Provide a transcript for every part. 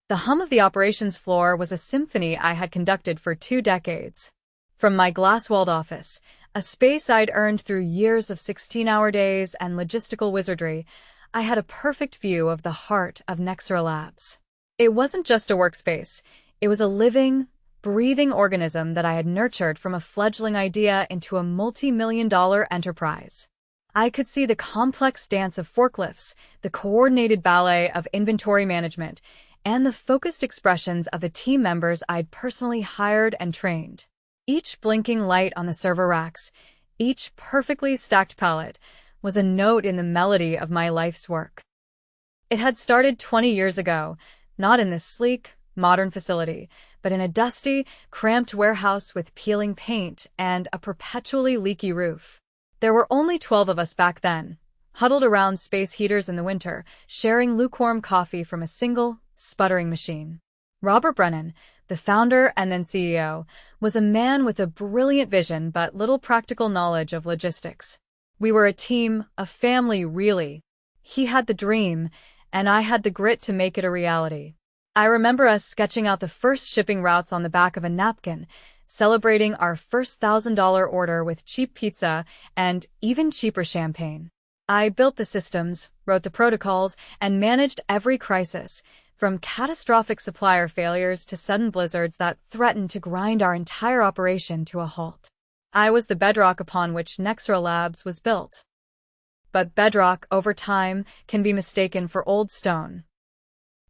The hum of the operations floor was a symphony I had conducted for 2 decades. From my glass-walled office, a space I'd earned through years of 16-hour days and logistical wizardry, I had a perfect view of the heart of Nexera Labs. It wasn't just a workspace. It was a living, breathing organism that I had nurtured from a fledgling idea into a multi-million-dollar enterprise. I could see the complex dance of forklifts, the coordinated ballet of inventory management, and the focused expressions of the team members I'd personally hired and trained. Each blinking light on the server racks, each perfectly stacked pallet, was a note in the melody of my life's work. It had started 20 years ago, not in this sleek, modern facility, but in a dusty, cramped warehouse with peeling paint and a perpetually leaky roof. There were only 12 of us back then, huddled around space heaters in the winter, sharing lukewarm coffee from a single, sputtering machine. Robert Brennan, the founder and then CEO, was a man with a brilliant vision but little practical knowledge of logistics. We were a team, a family really. He had the dream, and I had the grit to make it a reality. I remember us sketching out the first shipping routes on the back of a napkin, celebrating our first $1,000 order with cheap pizza and even cheaper champagne. I built the systems, wrote the protocols, and managed every crisis, from catastrophic supplier failures to sudden blizzards that threatened to grind our entire operation to a halt. I was the bedrock upon which Nexera Labs was built. But bedrock, over time, can be mistaken for old stone.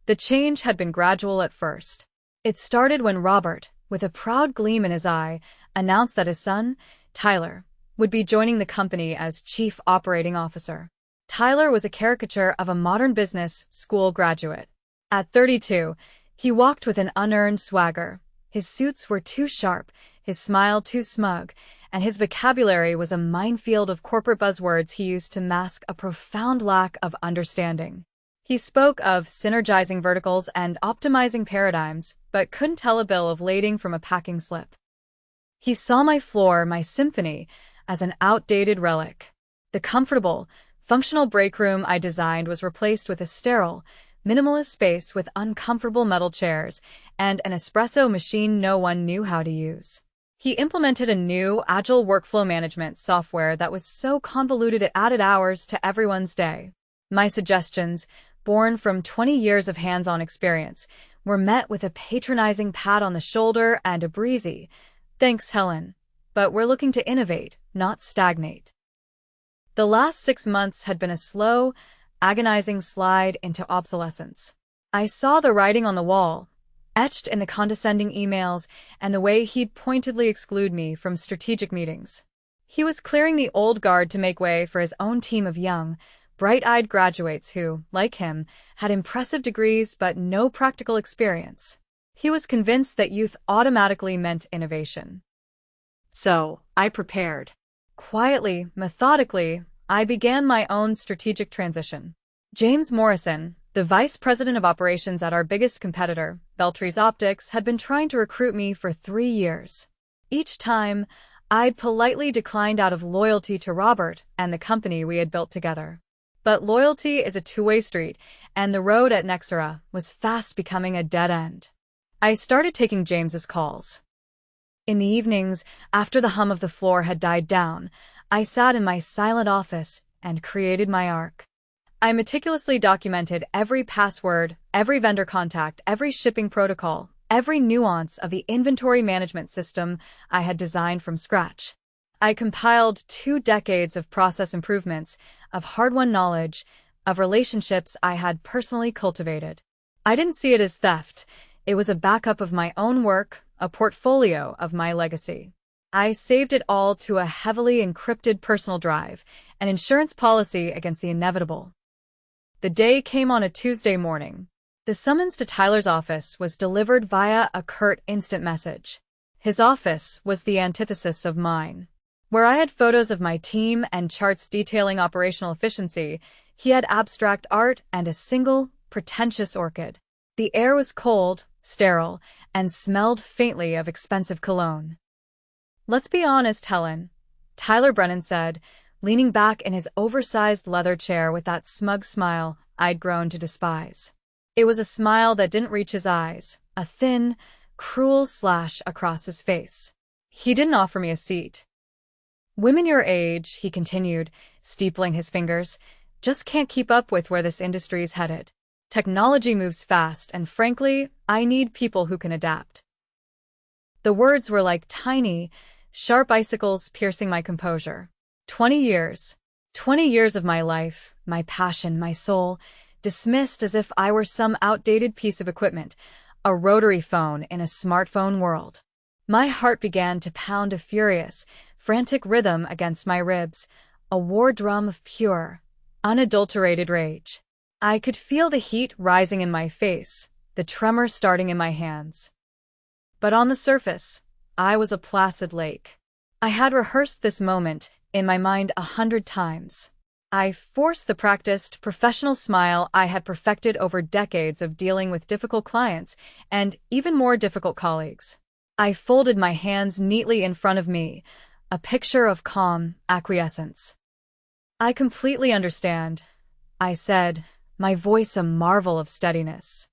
The change had been gradual at first. It started when Robert, with a proud gleam in his eye, announced that his son, Tyler, would be joining the company as Chief Operating Officer. Tyler was a caricature of a modern business school graduate. At 32, he walked with an unearned swagger. His suits were too sharp, his smile too smug, and his vocabulary was a minefield of corporate buzzwords he used to mask a profound lack of understanding. He spoke of synergizing verticals and optimizing paradigms, but couldn't tell a bill of lading from a packing slip. He saw my floor, my symphony, as an outdated relic. The comfortable, functional break room I designed was replaced with a sterile, minimalist space with uncomfortable metal chairs and an espresso machine no one knew how to use. He implemented a new, agile workflow management software that was so convoluted it added hours to everyone's day. My suggestions, born from 20 years of hands-on experience, were met with a patronizing pat on the shoulder and a breezy, "Thanks, Helen, but we're looking to innovate, not stagnate." The last 6 months had been a slow, agonizing slide into obsolescence. I saw the writing on the wall, etched in the condescending emails and the way he'd pointedly exclude me from strategic meetings. He was clearing the old guard to make way for his own team of young, bright-eyed graduates who, like him, had impressive degrees but no practical experience. He was convinced that youth automatically meant innovation. So, I prepared. Quietly, methodically, I began my own strategic transition. James Morrison, the vice president of operations at our biggest competitor, Beltries Optics, had been trying to recruit me for 3 years. Each time, I'd politely declined out of loyalty to Robert and the company we had built together. But loyalty is a two-way street, and the road at Nexera was fast becoming a dead end. I started taking James's calls. In the evenings, after the hum of the floor had died down, I sat in my silent office and created my arc. I meticulously documented every password, every vendor contact, every shipping protocol, every nuance of the inventory management system I had designed from scratch. I compiled 2 decades of process improvements, of hard-won knowledge, of relationships I had personally cultivated. I didn't see it as theft. It was a backup of my own work, a portfolio of my legacy. I saved it all to a heavily encrypted personal drive, an insurance policy against the inevitable. The day came on a Tuesday morning. The summons to Tyler's office was delivered via a curt instant message. His office was the antithesis of mine. Where I had photos of my team and charts detailing operational efficiency, he had abstract art and a single, pretentious orchid. The air was cold, sterile, and smelled faintly of expensive cologne. "Let's be honest, Helen," Tyler Brennan said, leaning back in his oversized leather chair with that smug smile I'd grown to despise. It was a smile that didn't reach his eyes, a thin, cruel slash across his face. He didn't offer me a seat. Women your age, he continued, steepling his fingers, just can't keep up with where this industry's headed. Technology moves fast, and frankly, I need people who can adapt. The words were like tiny, sharp icicles piercing my composure. 20 years. 20 years of my life, my passion, my soul, dismissed as if I were some outdated piece of equipment, a rotary phone in a smartphone world. My heart began to pound a furious, frantic rhythm against my ribs, a war drum of pure, unadulterated rage. I could feel the heat rising in my face, the tremor starting in my hands. But on the surface, I was a placid lake. I had rehearsed this moment in my mind 100 times. I forced the practiced, professional smile I had perfected over decades of dealing with difficult clients and even more difficult colleagues. I folded my hands neatly in front of me, a picture of calm acquiescence. I completely understand, I said, my voice a marvel of steadiness.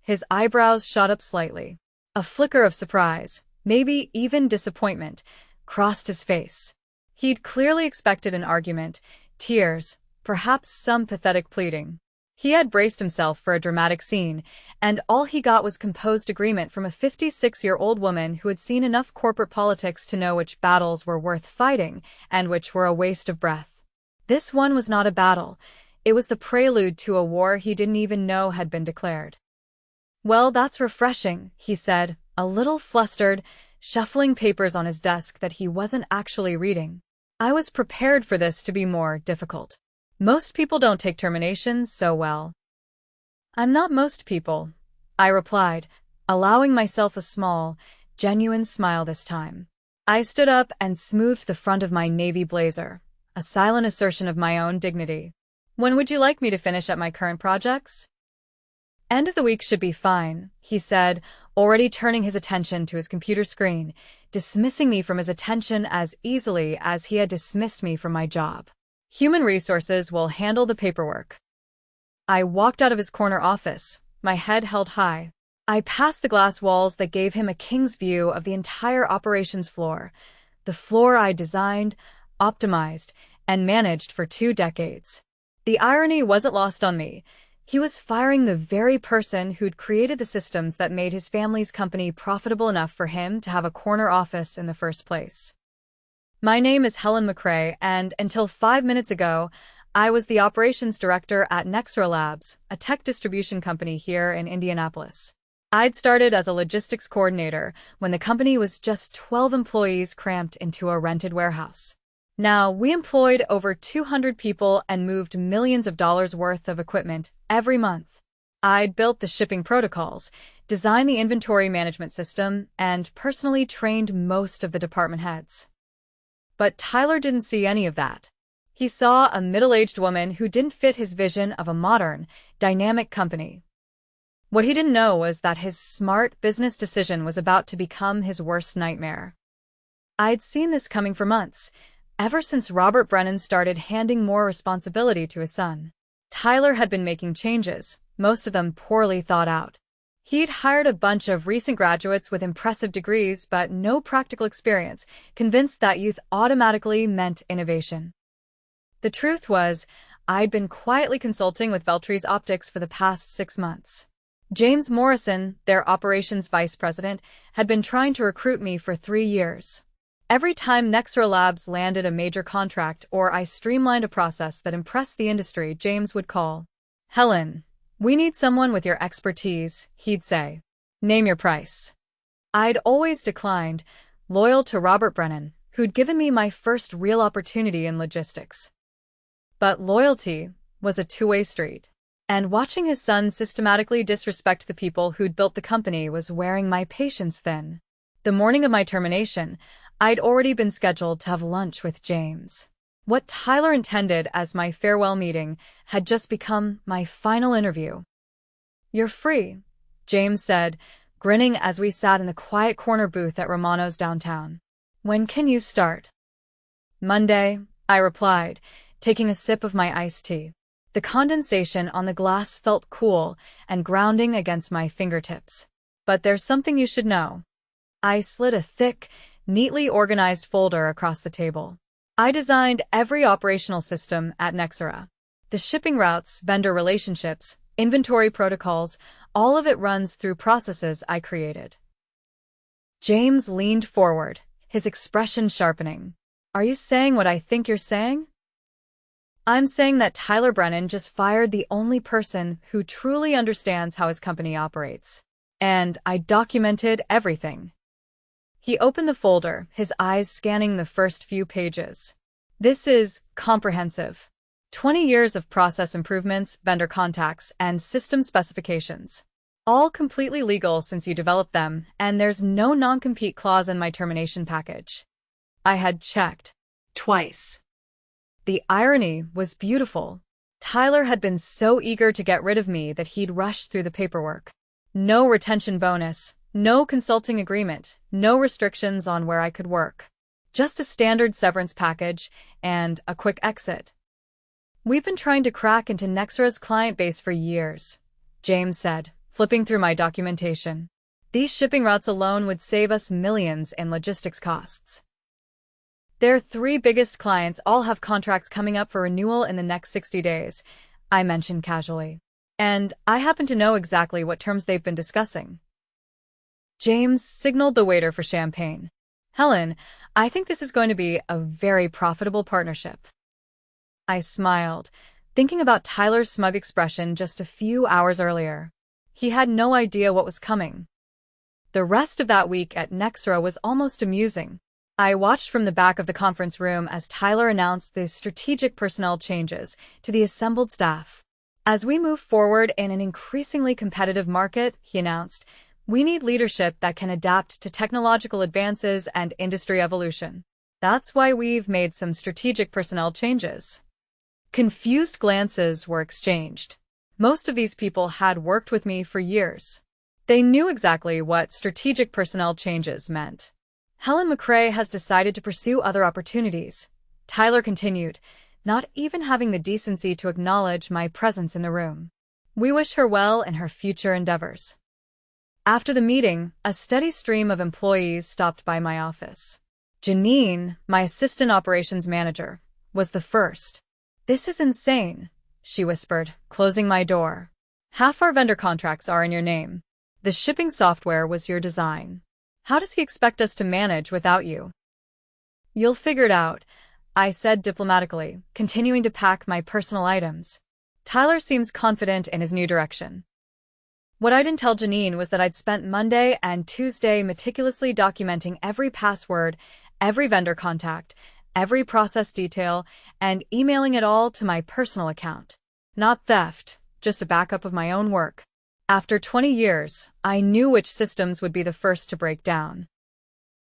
His eyebrows shot up slightly. A flicker of surprise, maybe even disappointment, crossed his face. He'd clearly expected an argument, tears, perhaps some pathetic pleading. He had braced himself for a dramatic scene, and all he got was composed agreement from a 56-year-old woman who had seen enough corporate politics to know which battles were worth fighting and which were a waste of breath. This one was not a battle. It was the prelude to a war he didn't even know had been declared. Well, that's refreshing, he said, a little flustered, shuffling papers on his desk that he wasn't actually reading. I was prepared for this to be more difficult. Most people don't take terminations so well. I'm not most people, I replied, allowing myself a small, genuine smile this time. I stood up and smoothed the front of my navy blazer, a silent assertion of my own dignity. When would you like me to finish up my current projects? End of the week should be fine, he said, already turning his attention to his computer screen, dismissing me from his attention as easily as he had dismissed me from my job. Human resources will handle the paperwork. I walked out of his corner office, my head held high. I passed the glass walls that gave him a king's view of the entire operations floor, the floor I designed, optimized, and managed for 2 decades. The irony wasn't lost on me. He was firing the very person who'd created the systems that made his family's company profitable enough for him to have a corner office in the first place. My name is Helen McRae, and until 5 minutes ago, I was the operations director at Nexra Labs, a tech distribution company here in Indianapolis. I'd started as a logistics coordinator when the company was just 12 employees cramped into a rented warehouse. Now, we employed over 200 people and moved millions of dollars worth of equipment every month. I'd built the shipping protocols, designed the inventory management system, and personally trained most of the department heads. But Tyler didn't see any of that. He saw a middle-aged woman who didn't fit his vision of a modern, dynamic company. What he didn't know was that his smart business decision was about to become his worst nightmare. I'd seen this coming for months, ever since Robert Brennan started handing more responsibility to his son. Tyler had been making changes, most of them poorly thought out. He'd hired a bunch of recent graduates with impressive degrees but no practical experience, convinced that youth automatically meant innovation. The truth was, I'd been quietly consulting with Veltre's Optics for the past 6 months. James Morrison, their operations vice president, had been trying to recruit me for 3 years. Every time Nexra Labs landed a major contract or I streamlined a process that impressed the industry, James would call. Helen, we need someone with your expertise, he'd say. Name your price. I'd always declined, loyal to Robert Brennan, who'd given me my first real opportunity in logistics. But loyalty was a two-way street. And watching his son systematically disrespect the people who'd built the company was wearing my patience thin. The morning of my termination, I'd already been scheduled to have lunch with James. What Tyler intended as my farewell meeting had just become my final interview. You're free, James said, grinning as we sat in the quiet corner booth at Romano's downtown. When can you start? Monday, I replied, taking a sip of my iced tea. The condensation on the glass felt cool and grounding against my fingertips. But there's something you should know. I slid a thick, neatly organized folder across the table. I designed every operational system at Nexera. The shipping routes, vendor relationships, inventory protocols, all of it runs through processes I created. James leaned forward, his expression sharpening. Are you saying what I think you're saying? I'm saying that Tyler Brennan just fired the only person who truly understands how his company operates. And I documented everything. He opened the folder, his eyes scanning the first few pages. This is comprehensive. 20 years of process improvements, vendor contacts, and system specifications. All completely legal since you developed them, and there's no non-compete clause in my termination package. I had checked. Twice. The irony was beautiful. Tyler had been so eager to get rid of me that he'd rushed through the paperwork. No retention bonus, no consulting agreement, no restrictions on where I could work. Just a standard severance package and a quick exit. We've been trying to crack into Nexera's client base for years, James said, flipping through my documentation. These shipping routes alone would save us millions in logistics costs. Their 3 biggest clients all have contracts coming up for renewal in the next 60 days, I mentioned casually. And I happen to know exactly what terms they've been discussing. James signaled the waiter for champagne. Helen, I think this is going to be a very profitable partnership. I smiled, thinking about Tyler's smug expression just a few hours earlier. He had no idea what was coming. The rest of that week at Nexera was almost amusing. I watched from the back of the conference room as Tyler announced the strategic personnel changes to the assembled staff. As we move forward in an increasingly competitive market, he announced, we need leadership that can adapt to technological advances and industry evolution. That's why we've made some strategic personnel changes. Confused glances were exchanged. Most of these people had worked with me for years. They knew exactly what strategic personnel changes meant. Helen McRae has decided to pursue other opportunities, Tyler continued, not even having the decency to acknowledge my presence in the room. We wish her well in her future endeavors. After the meeting, a steady stream of employees stopped by my office. Janine, my assistant operations manager, was the first. This is insane, she whispered, closing my door. Half our vendor contracts are in your name. The shipping software was your design. How does he expect us to manage without you? You'll figure it out, I said diplomatically, continuing to pack my personal items. Tyler seems confident in his new direction. What I didn't tell Janine was that I'd spent Monday and Tuesday meticulously documenting every password, every vendor contact, every process detail, and emailing it all to my personal account. Not theft, just a backup of my own work. After 20 years, I knew which systems would be the first to break down.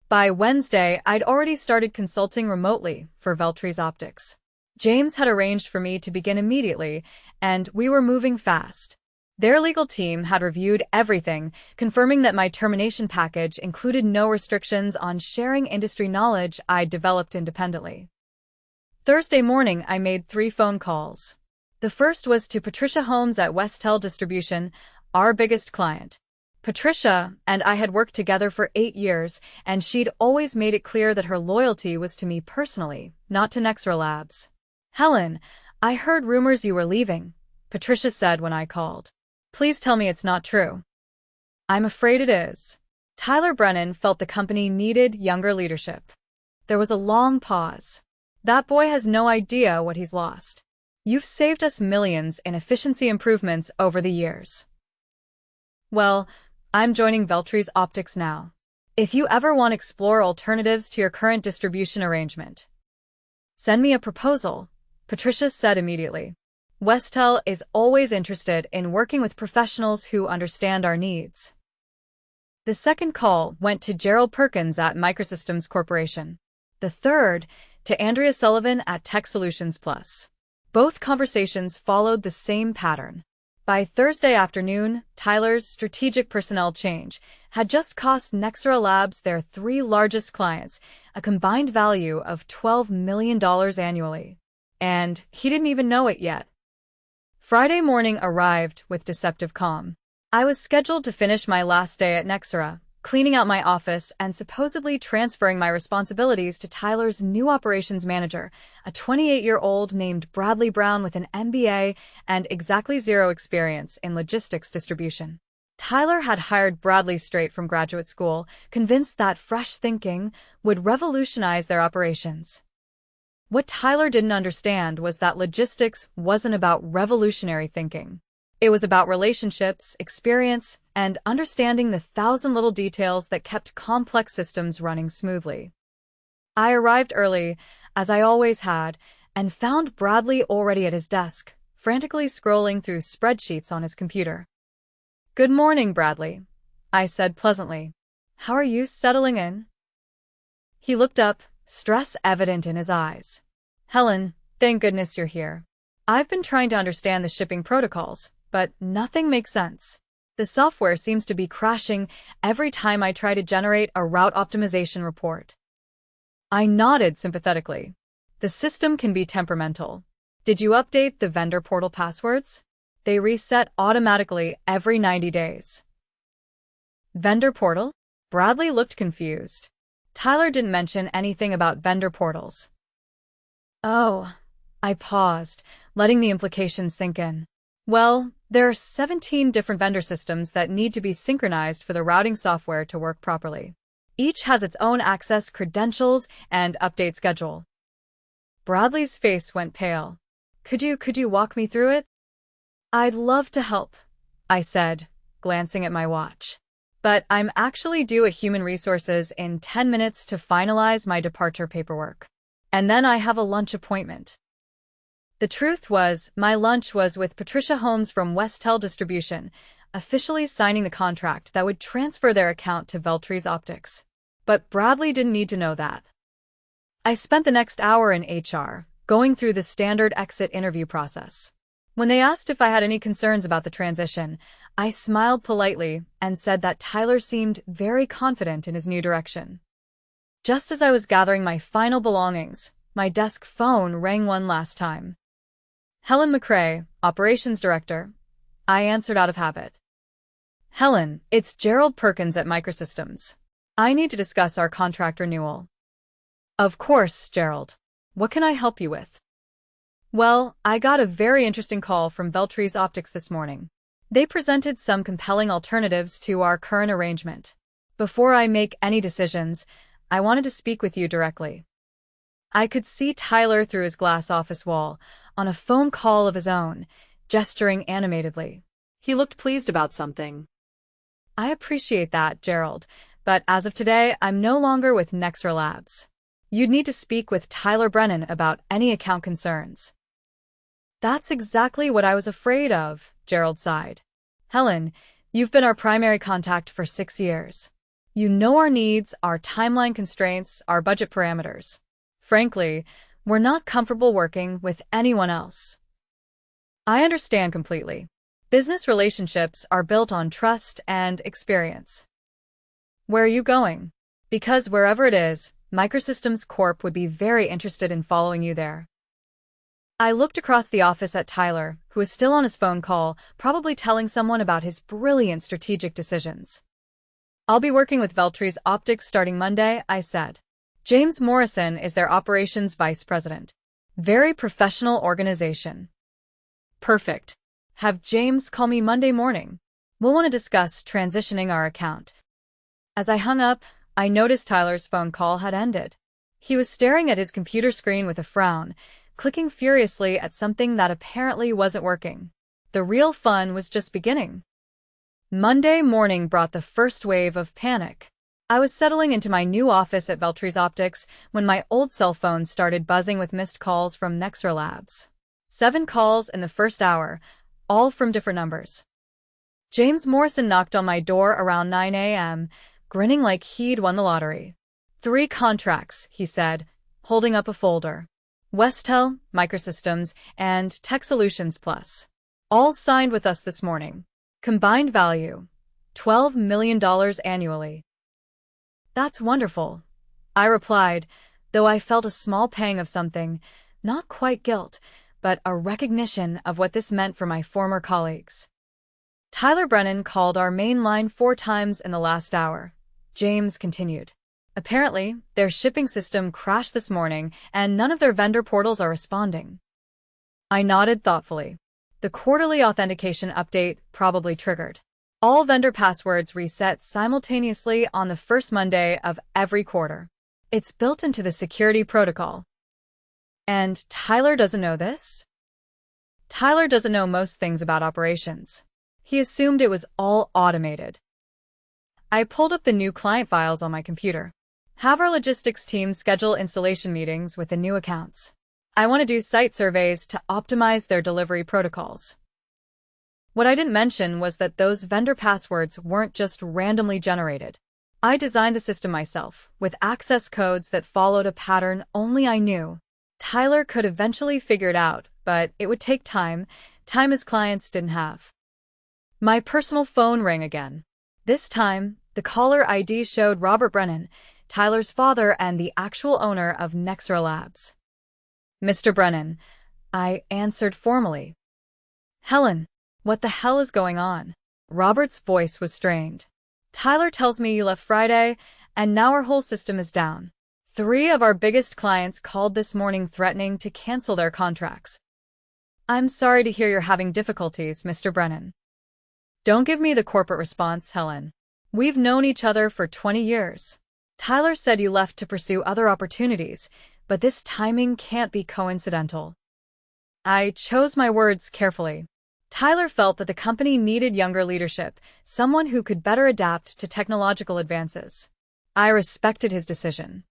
By Wednesday, I'd already started consulting remotely for Veltries Optics. James had arranged for me to begin immediately, and we were moving fast. Their legal team had reviewed everything, confirming that my termination package included no restrictions on sharing industry knowledge I'd developed independently. Thursday morning, I made 3 phone calls. The first was to Patricia Holmes at Westel Distribution, our biggest client. Patricia and I had worked together for 8 years, and she'd always made it clear that her loyalty was to me personally, not to Nexera Labs. Helen, I heard rumors you were leaving, Patricia said when I called. Please tell me it's not true. I'm afraid it is. Tyler Brennan felt the company needed younger leadership. There was a long pause. That boy has no idea what he's lost. You've saved us millions in efficiency improvements over the years. Well, I'm joining Veltries Optics now. If you ever want to explore alternatives to your current distribution arrangement, send me a proposal, Patricia said immediately. Westel is always interested in working with professionals who understand our needs. The second call went to Gerald Perkins at Microsystems Corporation. The third, to Andrea Sullivan at Tech Solutions Plus. Both conversations followed the same pattern. By Thursday afternoon, Tyler's strategic personnel change had just cost Nexera Labs their 3 largest clients a combined value of $12 million annually. And he didn't even know it yet. Friday morning arrived with deceptive calm. I was scheduled to finish my last day at Nexera, cleaning out my office and supposedly transferring my responsibilities to Tyler's new operations manager, a 28-year-old named Bradley Brown with an MBA and exactly zero experience in logistics distribution. Tyler had hired Bradley straight from graduate school, convinced that fresh thinking would revolutionize their operations. What Tyler didn't understand was that logistics wasn't about revolutionary thinking. It was about relationships, experience, and understanding the thousand little details that kept complex systems running smoothly. I arrived early, as I always had, and found Bradley already at his desk, frantically scrolling through spreadsheets on his computer. "Good morning, Bradley," I said pleasantly. "How are you settling in?" He looked up, stress evident in his eyes. "Helen, thank goodness you're here. I've been trying to understand the shipping protocols, but nothing makes sense. The software seems to be crashing every time I try to generate a route optimization report." I nodded sympathetically. The system can be temperamental. Did you update the vendor portal passwords? They reset automatically every 90 days. Vendor portal? Bradley looked confused. Tyler didn't mention anything about vendor portals. Oh, I paused, letting the implications sink in. Well, there are 17 different vendor systems that need to be synchronized for the routing software to work properly. Each has its own access credentials and update schedule. Bradley's face went pale. Could you walk me through it? I'd love to help, I said, glancing at my watch. But I'm actually due at Human Resources in 10 minutes to finalize my departure paperwork. And then I have a lunch appointment. The truth was, my lunch was with Patricia Holmes from Westel Distribution, officially signing the contract that would transfer their account to Veltries Optics. But Bradley didn't need to know that. I spent the next hour in HR, going through the standard exit interview process. When they asked if I had any concerns about the transition, I smiled politely and said that Tyler seemed very confident in his new direction. Just as I was gathering my final belongings, my desk phone rang one last time. Helen McRae, Operations Director. I answered out of habit. Helen, it's Gerald Perkins at Microsystems. I need to discuss our contract renewal. Of course, Gerald. What can I help you with? Well, I got a very interesting call from Veltries Optics this morning. They presented some compelling alternatives to our current arrangement. Before I make any decisions, I wanted to speak with you directly. I could see Tyler through his glass office wall, on a phone call of his own, gesturing animatedly. He looked pleased about something. I appreciate that, Gerald, but as of today, I'm no longer with Nexera Labs. You'd need to speak with Tyler Brennan about any account concerns. That's exactly what I was afraid of, Gerald sighed. Helen, you've been our primary contact for 6 years. You know our needs, our timeline constraints, our budget parameters. Frankly, we're not comfortable working with anyone else. I understand completely. Business relationships are built on trust and experience. Where are you going? Because wherever it is, Microsystems Corp would be very interested in following you there. I looked across the office at Tyler, who was still on his phone call, probably telling someone about his brilliant strategic decisions. I'll be working with Veltries Optics starting Monday, I said. James Morrison is their operations vice president. Very professional organization. Perfect. Have James call me Monday morning. We'll want to discuss transitioning our account. As I hung up, I noticed Tyler's phone call had ended. He was staring at his computer screen with a frown, clicking furiously at something that apparently wasn't working. The real fun was just beginning. Monday morning brought the first wave of panic. I was settling into my new office at Veltries Optics when my old cell phone started buzzing with missed calls from Nexera Labs. 7 calls in the first hour, all from different numbers. James Morrison knocked on my door around 9 a.m., grinning like he'd won the lottery. 3 contracts, he said, holding up a folder. Westel, Microsystems, and Tech Solutions Plus. All signed with us this morning. Combined value, $12 million annually. That's wonderful, I replied, though I felt a small pang of something, not quite guilt, but a recognition of what this meant for my former colleagues. Tyler Brennan called our main line 4 times in the last hour. James continued. Apparently, their shipping system crashed this morning and none of their vendor portals are responding. I nodded thoughtfully. The quarterly authentication update probably triggered. All vendor passwords reset simultaneously on the first Monday of every quarter. It's built into the security protocol. And Tyler doesn't know this? Tyler doesn't know most things about operations. He assumed it was all automated. I pulled up the new client files on my computer. Have our logistics team schedule installation meetings with the new accounts. I want to do site surveys to optimize their delivery protocols. What I didn't mention was that those vendor passwords weren't just randomly generated. I designed the system myself, with access codes that followed a pattern only I knew. Tyler could eventually figure it out, but it would take time his clients didn't have. My personal phone rang again. This time, the caller ID showed Robert Brennan, Tyler's father and the actual owner of Nexera Labs. Mr. Brennan, I answered formally. Helen, what the hell is going on? Robert's voice was strained. Tyler tells me you left Friday, and now our whole system is down. 3 of our biggest clients called this morning threatening to cancel their contracts. I'm sorry to hear you're having difficulties, Mr. Brennan. Don't give me the corporate response, Helen. We've known each other for 20 years. Tyler said you left to pursue other opportunities, but this timing can't be coincidental. I chose my words carefully. Tyler felt that the company needed younger leadership, someone who could better adapt to technological advances. I respected his decision.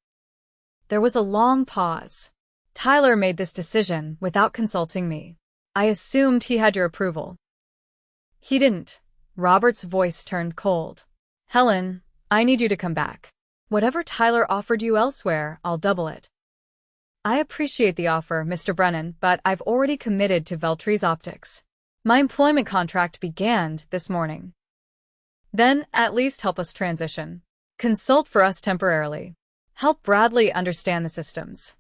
There was a long pause. Tyler made this decision without consulting me. I assumed he had your approval. He didn't. Robert's voice turned cold. Helen, I need you to come back. Whatever Tyler offered you elsewhere, I'll double it. I appreciate the offer, Mr. Brennan, but I've already committed to Veltries Optics. My employment contract began this morning. Then, at least help us transition. Consult for us temporarily. Help Bradley understand the systems.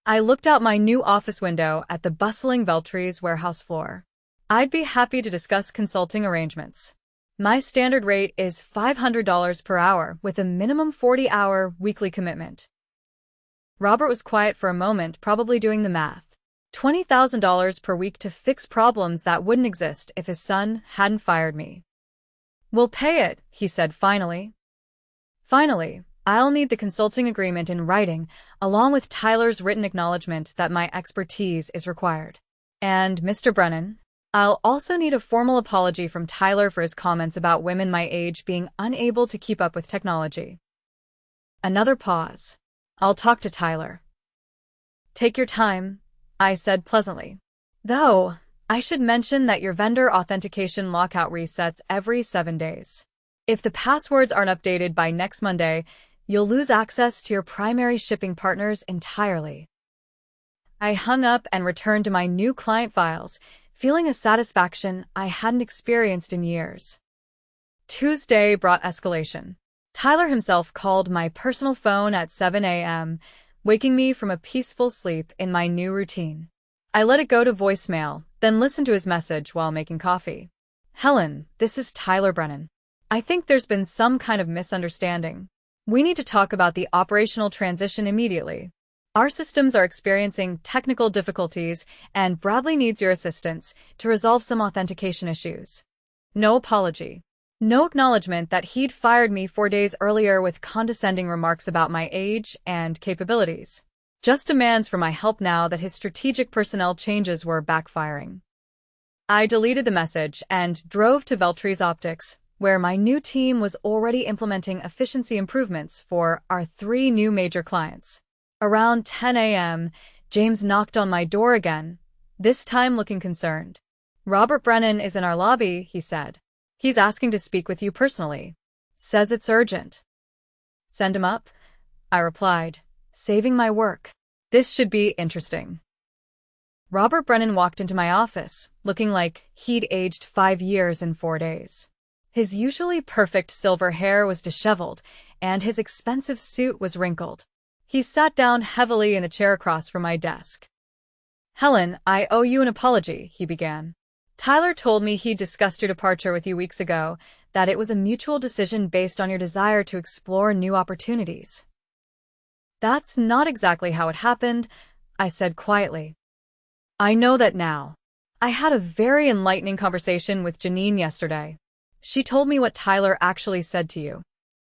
I looked out my new office window at the bustling Veltries warehouse floor. I'd be happy to discuss consulting arrangements. My standard rate is $500 per hour with a minimum 40-hour weekly commitment. Robert was quiet for a moment, probably doing the math. $20,000 per week to fix problems that wouldn't exist if his son hadn't fired me. We'll pay it, he said finally. Finally, I'll need the consulting agreement in writing, along with Tyler's written acknowledgement that my expertise is required. And, Mr. Brennan, I'll also need a formal apology from Tyler for his comments about women my age being unable to keep up with technology. Another pause. I'll talk to Tyler. Take your time, I said pleasantly. Though, I should mention that your vendor authentication lockout resets every 7 days. If the passwords aren't updated by next Monday, you'll lose access to your primary shipping partners entirely. I hung up and returned to my new client files, feeling a satisfaction I hadn't experienced in years. Tuesday brought escalation. Tyler himself called my personal phone at 7 a.m., waking me from a peaceful sleep in my new routine. I let it go to voicemail, then listened to his message while making coffee. Helen, this is Tyler Brennan. I think there's been some kind of misunderstanding. We need to talk about the operational transition immediately. Our systems are experiencing technical difficulties, and Bradley needs your assistance to resolve some authentication issues. No apology. No acknowledgement that he'd fired me 4 days earlier with condescending remarks about my age and capabilities. Just demands for my help now that his strategic personnel changes were backfiring. I deleted the message and drove to Veltries Optics, where my new team was already implementing efficiency improvements for our 3 new major clients. Around 10 a.m., James knocked on my door again, this time looking concerned. Robert Brennan is in our lobby, he said. He's asking to speak with you personally. Says it's urgent. Send him up, I replied, saving my work. This should be interesting. Robert Brennan walked into my office, looking like he'd aged 5 years in 4 days. His usually perfect silver hair was disheveled, and his expensive suit was wrinkled. He sat down heavily in the chair across from my desk. Helen, I owe you an apology, he began. Tyler told me he discussed your departure with you weeks ago, that it was a mutual decision based on your desire to explore new opportunities. That's not exactly how it happened, I said quietly. I know that now. I had a very enlightening conversation with Janine yesterday. She told me what Tyler actually said to you.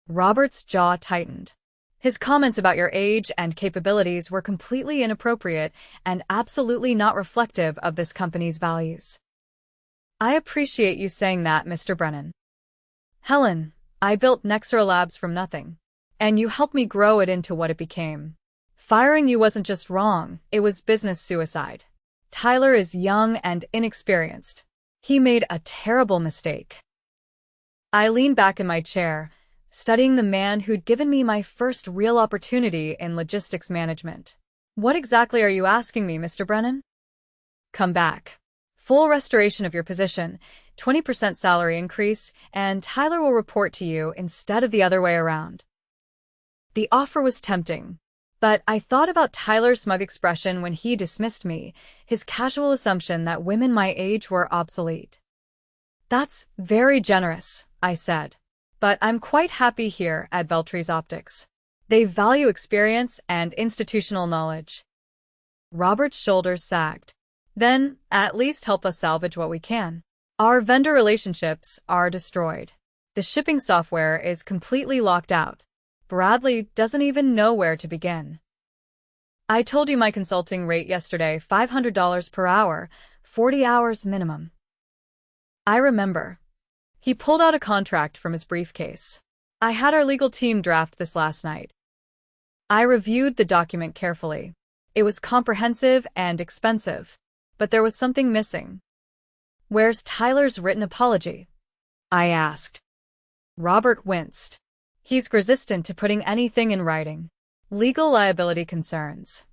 Robert's jaw tightened. His comments about your age and capabilities were completely inappropriate and absolutely not reflective of this company's values. I appreciate you saying that, Mr. Brennan. Helen, I built Nexera Labs from nothing, and you helped me grow it into what it became. Firing you wasn't just wrong, it was business suicide. Tyler is young and inexperienced. He made a terrible mistake. I leaned back in my chair, studying the man who'd given me my first real opportunity in logistics management. What exactly are you asking me, Mr. Brennan? Come back. Full restoration of your position, 20% salary increase, and Tyler will report to you instead of the other way around. The offer was tempting, but I thought about Tyler's smug expression when he dismissed me, his casual assumption that women my age were obsolete. That's very generous, I said. But I'm quite happy here at Veltries Optics. They value experience and institutional knowledge. Robert's shoulders sagged. Then, at least help us salvage what we can. Our vendor relationships are destroyed. The shipping software is completely locked out. Bradley doesn't even know where to begin. I told you my consulting rate yesterday, $500 per hour, 40 hours minimum. I remember. He pulled out a contract from his briefcase. I had our legal team draft this last night. I reviewed the document carefully. It was comprehensive and expensive, but there was something missing. Where's Tyler's written apology? I asked. Robert winced. He's resistant to putting anything in writing. Legal liability concerns.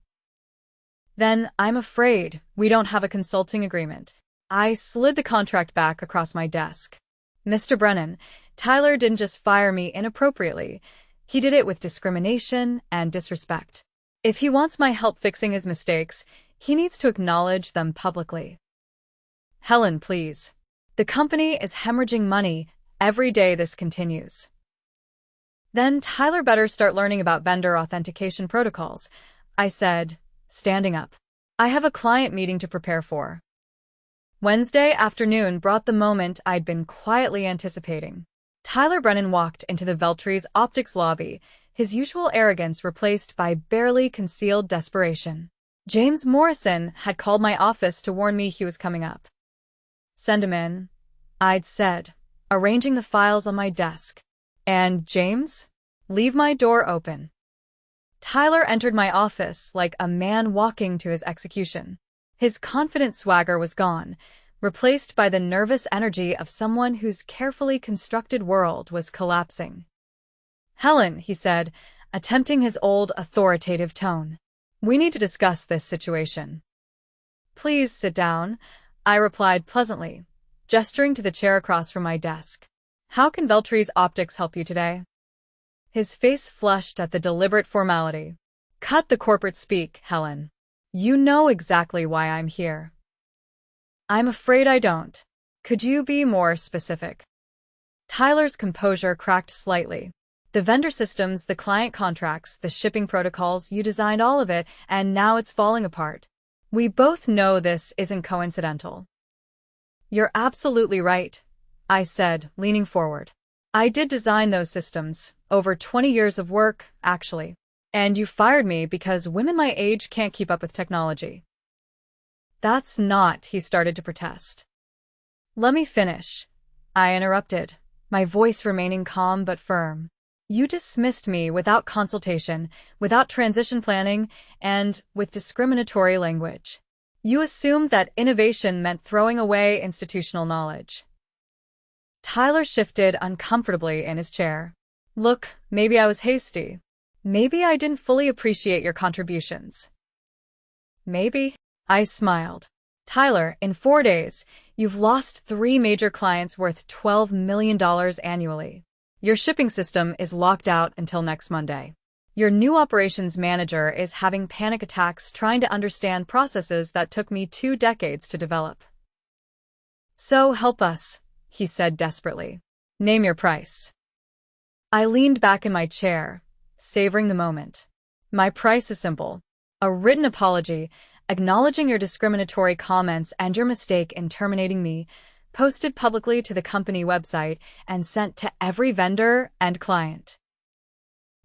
Then I'm afraid we don't have a consulting agreement. I slid the contract back across my desk. Mr. Brennan, Tyler didn't just fire me inappropriately. He did it with discrimination and disrespect. If he wants my help fixing his mistakes, he needs to acknowledge them publicly. Helen, please. The company is hemorrhaging money every day this continues. Then Tyler better start learning about vendor authentication protocols, I said, standing up. I have a client meeting to prepare for. Wednesday afternoon brought the moment I'd been quietly anticipating. Tyler Brennan walked into the Veltries Optics lobby, his usual arrogance replaced by barely concealed desperation. James Morrison had called my office to warn me he was coming up. Send him in, I'd said, arranging the files on my desk. And James? Leave my door open. Tyler entered my office like a man walking to his execution. His confident swagger was gone, replaced by the nervous energy of someone whose carefully constructed world was collapsing. Helen, he said, attempting his old authoritative tone. We need to discuss this situation. Please sit down, I replied pleasantly, gesturing to the chair across from my desk. How can Veltries Optics help you today? His face flushed at the deliberate formality. Cut the corporate speak, Helen. You know exactly why I'm here. I'm afraid I don't. Could you be more specific? Tyler's composure cracked slightly. The vendor systems, the client contracts, the shipping protocols, you designed all of it, and now it's falling apart. We both know this isn't coincidental. You're absolutely right, I said, leaning forward. I did design those systems, over 20 years of work, actually. And you fired me because women my age can't keep up with technology. That's not, he started to protest. Let me finish, I interrupted, my voice remaining calm but firm. You dismissed me without consultation, without transition planning, and with discriminatory language. You assumed that innovation meant throwing away institutional knowledge. Tyler shifted uncomfortably in his chair. Look, maybe I was hasty. Maybe I didn't fully appreciate your contributions. Maybe. I smiled. Tyler, in 4 days, you've lost 3 major clients worth $12 million annually. Your shipping system is locked out until next Monday. Your new operations manager is having panic attacks trying to understand processes that took me 2 decades to develop. So help us, he said desperately. Name your price. I leaned back in my chair, savoring the moment. My price is simple. A written apology, acknowledging your discriminatory comments and your mistake in terminating me, posted publicly to the company website and sent to every vendor and client.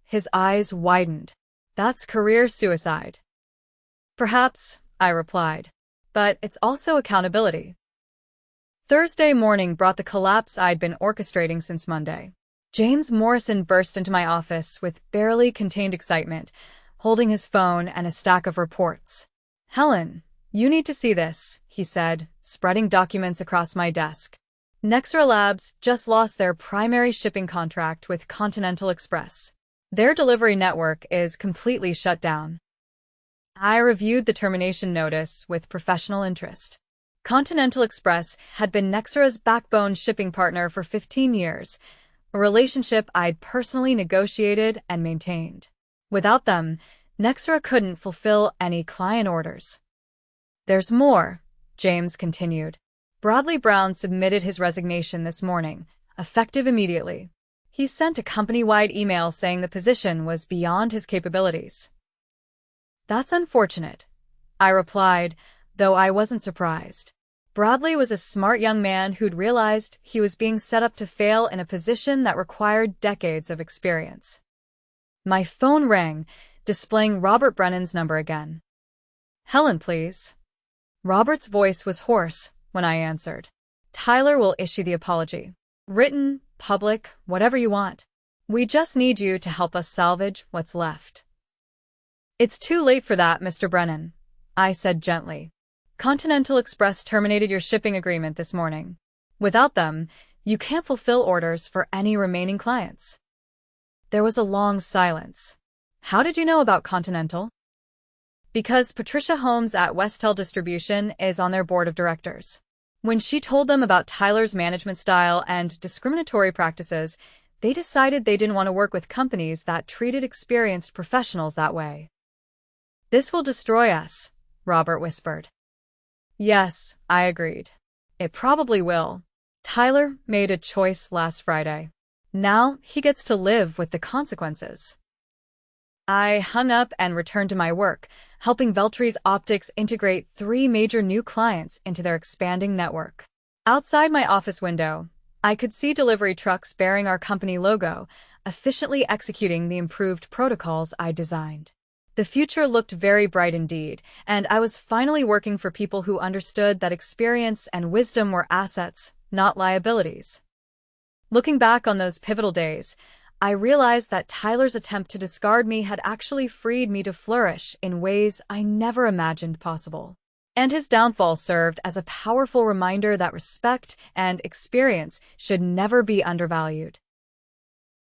His eyes widened. That's career suicide. Perhaps, I replied, but it's also accountability. Thursday morning brought the collapse I'd been orchestrating since Monday. James Morrison burst into my office with barely contained excitement, holding his phone and a stack of reports. Helen, you need to see this, he said, spreading documents across my desk. Nexra Labs just lost their primary shipping contract with Continental Express. Their delivery network is completely shut down. I reviewed the termination notice with professional interest. Continental Express had been Nexra's backbone shipping partner for 15 years, a relationship I'd personally negotiated and maintained. Without them, Nexra couldn't fulfill any client orders. There's more, James continued. Bradley Brown submitted his resignation this morning, effective immediately. He sent a company-wide email saying the position was beyond his capabilities. That's unfortunate, I replied, though I wasn't surprised. Bradley was a smart young man who'd realized he was being set up to fail in a position that required decades of experience. My phone rang, displaying Robert Brennan's number again. Helen, please. Robert's voice was hoarse when I answered. Tyler will issue the apology. Written, public, whatever you want. We just need you to help us salvage what's left. It's too late for that, Mr. Brennan, I said gently. Continental Express terminated your shipping agreement this morning. Without them, you can't fulfill orders for any remaining clients. There was a long silence. How did you know about Continental? Because Patricia Holmes at Westel Distribution is on their board of directors. When she told them about Tyler's management style and discriminatory practices, they decided they didn't want to work with companies that treated experienced professionals that way. This will destroy us, Robert whispered. Yes, I agreed. It probably will. Tyler made a choice last Friday. Now he gets to live with the consequences. I hung up and returned to my work, helping Veltris Optics integrate 3 major new clients into their expanding network. Outside my office window, I could see delivery trucks bearing our company logo, efficiently executing the improved protocols I designed. The future looked very bright indeed, and I was finally working for people who understood that experience and wisdom were assets, not liabilities. Looking back on those pivotal days, I realized that Tyler's attempt to discard me had actually freed me to flourish in ways I never imagined possible. And his downfall served as a powerful reminder that respect and experience should never be undervalued.